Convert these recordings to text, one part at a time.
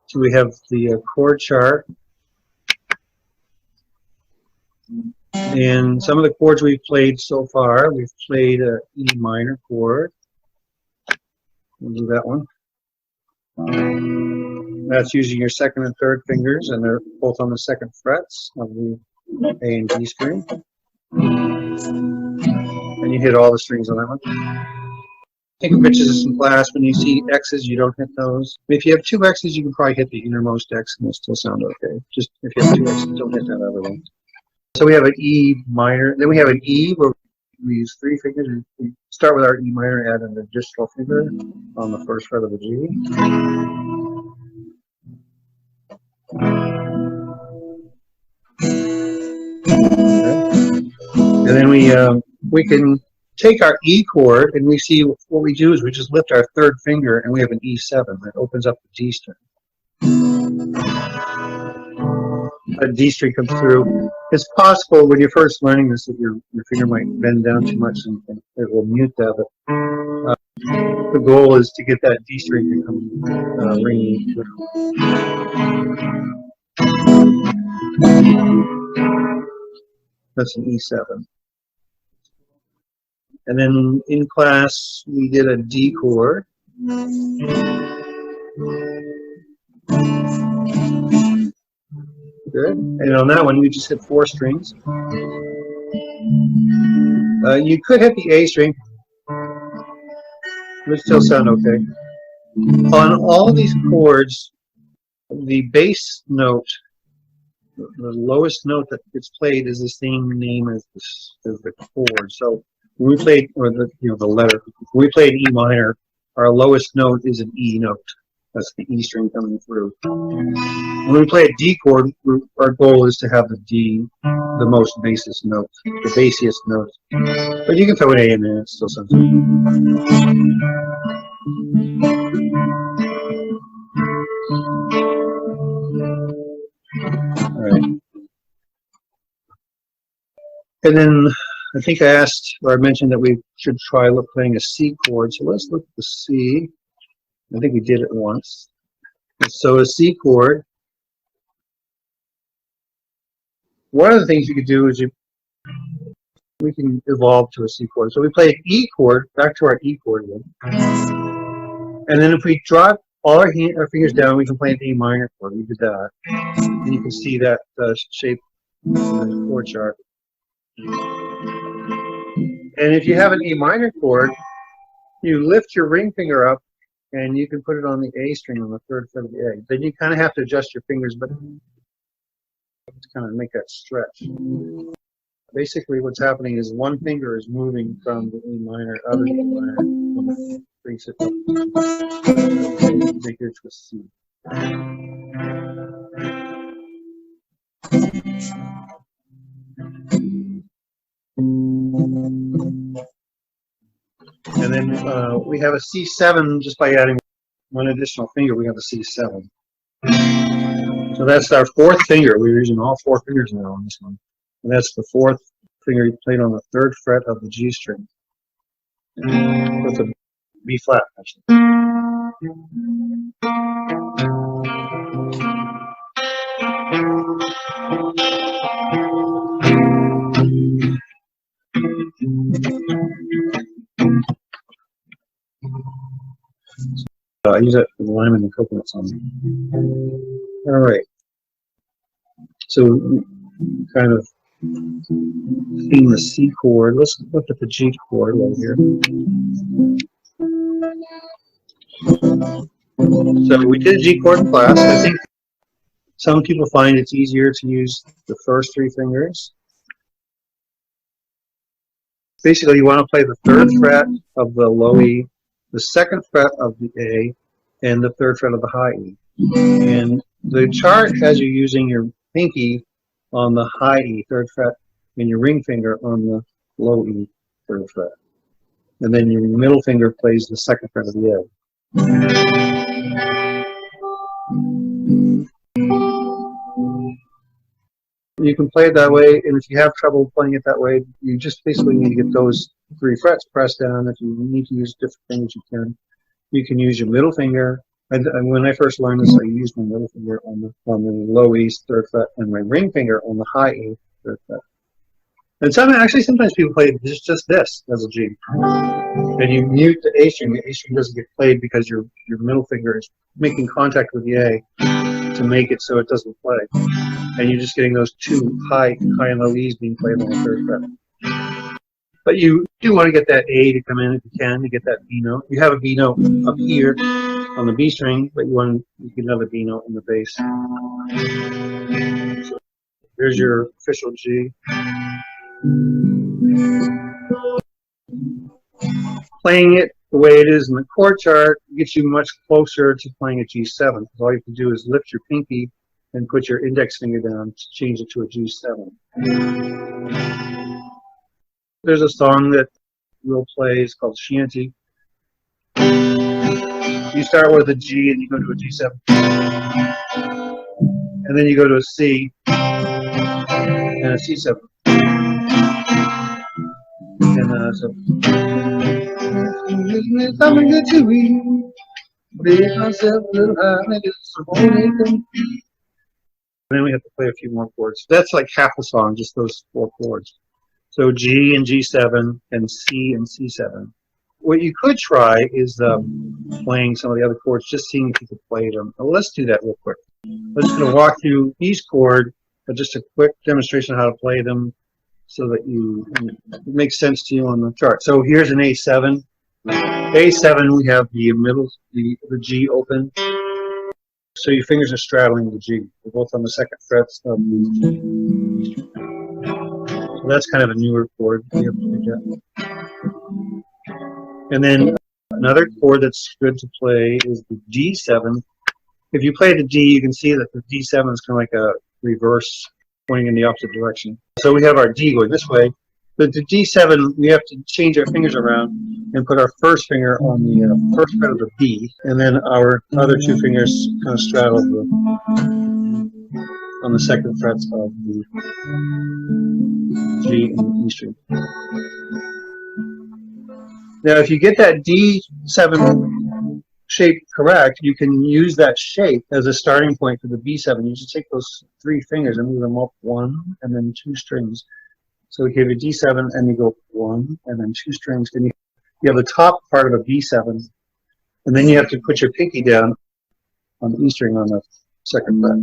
So we have the chord chart, and some of the chords we've played so far. We've played an E minor chord. We'll do that one. That's using your second and third fingers, and they're both on the second frets of the A and D string. And you hit all the strings on that one. Take pictures of some class. When you see X's, you don't hit those. If you have two X's, you can probably hit the innermost X and it'll still sound okay. Just if you have two X's, don't hit that other one. So we have an E minor. Then we have an E where we use three fingers. We start with our E minor, add an additional finger on the first fret of the G. Okay. And then we can take our E chord, and we see what we do is we just lift our third finger, and we have an E7 that opens up the D string. A D string comes through. It's possible when you're first learning this that your finger might bend down too much and it will mute that. But the goal is to get that D string to come ringing through. That's an E7. And then in class we did a D chord. Good. And on that one, you just hit 4 strings. You could hit the A string. It would still sound okay. On all of these chords, the bass note, the lowest note that gets played, is the same name as the chord. So when we played, or the letter, when we played E minor, our lowest note is an E note. That's the E string coming through. When we play a D chord, our goal is to have the D, the most bassest note, the bassiest note. But you can throw an A in there, it still sounds good. All right. And then I think I asked, or I mentioned that we should try playing a C chord. So let's look at the C. I think we did it once. So a C chord. One of the things you could do is we can evolve to a C chord. So we play an E chord, back to our E chord again. And then if we drop all our fingers down, we can play an A minor chord. We did that. And you can see that shape in the chord chart. And if you have an A minor chord, you lift your ring finger up, and you can put it on the A string on the third fret of the A. Then you kind of have to adjust your fingers, but to kind of make that stretch. Basically, what's happening is one finger is moving from the E minor, other E minor, and it brings it up. Make it to a C. And then we have a C7 just by adding one additional finger. We have a C7. So that's our fourth finger. We're using all 4 fingers now on this one. And that's the fourth finger you played on the third fret of the G string. With a B flat, actually. I use that for the lime and the coconuts on me. All right. So kind of theme the C chord. Let's look at the G chord right here. So we did a G chord in class. I think some people find it's easier to use the first 3 fingers. Basically, you want to play the third fret of the low E, the second fret of the A, and the third fret of the high E. And the chart has you using your pinky on the high E, third fret, and your ring finger on the low E, third fret. And then your middle finger plays the second fret of the A. You can play it that way, and if you have trouble playing it that way, you just basically need to get those 3 frets pressed down. If you need to use different fingers, you can. You can use your middle finger And when I first learned this, I used my middle finger on the low E third fret and my ring finger on the high A third fret. And sometimes people play just this as a G. And you mute the A string. The A string doesn't get played because your middle finger is making contact with the A to make it so it doesn't play. And you're just getting those two high and low E's being played on the third fret. But you do want to get that A to come in if you can to get that B note. You have a B note up here on the B string, but you get another B note in the bass. So here's your official G. Playing it the way it is in the chord chart gets you much closer to playing a G7. Because all you have to do is lift your pinky and put your index finger down to change it to a G7. There's a song that we'll play, it's called Shanty. You start with a G and you go to a G7. And then you go to a C and a C7. And so something good to eat. Big myself a little high, maybe some more income. Then we have to play a few more chords. That's like half the song, just those 4 chords. So G and G7 and C and C7. What you could try is playing some of the other chords, just seeing if you could play them. Well, let's do that real quick. I'm just going to walk through each chord, just a quick demonstration of how to play them so that it makes sense to you on the chart. So here's an A7. A7, we have the middle, the G open. So your fingers are straddling the G. They're both on the second frets of the G. So that's kind of a newer chord. And then another chord that's good to play is the G7. If you play the D, you can see that the D7 is kind of like a reverse pointing in the opposite direction. So we have our D going this way. But the D7, we have to change our fingers around and put our first finger on the first fret of the B, and then our other 2 fingers kind of straddle on the second frets of the G and the E string. Now, if you get that D7 shape correct, you can use that shape as a starting point for the B7. You just take those 3 fingers and move them up 1 and then 2 strings. So we have a D7 and you go 1 and then 2 strings. Then you have the top part of a B7, and then you have to put your pinky down on the E string on the second fret.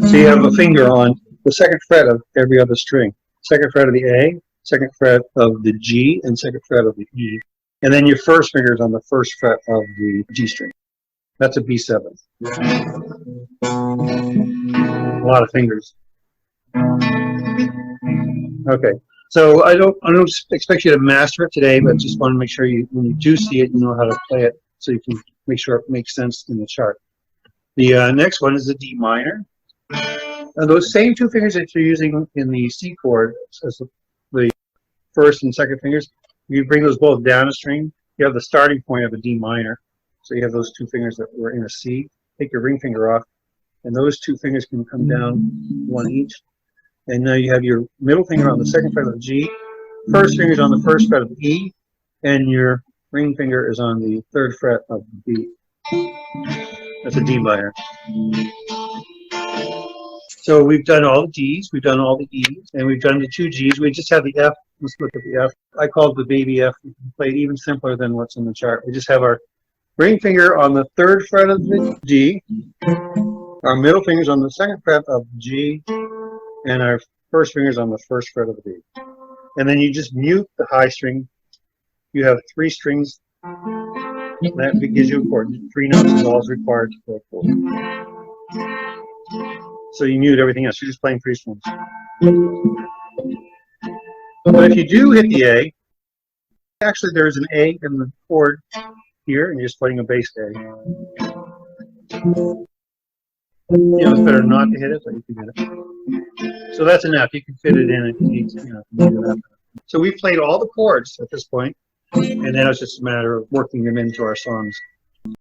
So you have a finger on the second fret of every other string. Second fret of the A, second fret of the G, and second fret of the E. And then your first finger is on the first fret of the G string. That's a B7. A lot of fingers. Okay. So I don't expect you to master it today, but just want to make sure when you do see it, you know how to play it, so you can make sure it makes sense in the chart. The next one is the D minor. And those same 2 fingers that you're using in the C chord as the first and second fingers, you bring those both down a string. You have the starting point of a D minor. So you have those 2 fingers that were in a C. Take your ring finger off, and those 2 fingers can come down 1 each. And now you have your middle finger on the second fret of the G, first finger is on the first fret of the E, and your ring finger is on the third fret of the B. That's a D minor. So we've done all the Ds, we've done all the E's, and we've done the 2 Gs. We just have the F. Let's look at the F. I call it the baby F. We can play it even simpler than what's in the chart. We just have our ring finger on the third fret of the G, our middle finger's on the second fret of the G, and our first finger's on the first fret of the B. And then you just mute the high string. You have 3 strings. That gives you a chord. 3 notes is all required to play a chord. So you mute everything else. You're just playing 3 strings. But if you do hit the A, actually there's an A in the chord here, and you're just playing a bass A. You know, it's better not to hit it, but you can hit it. So that's enough. You can fit it in if you need to. You know, so we've played all the chords at this point, and now it's just a matter of working them into our songs.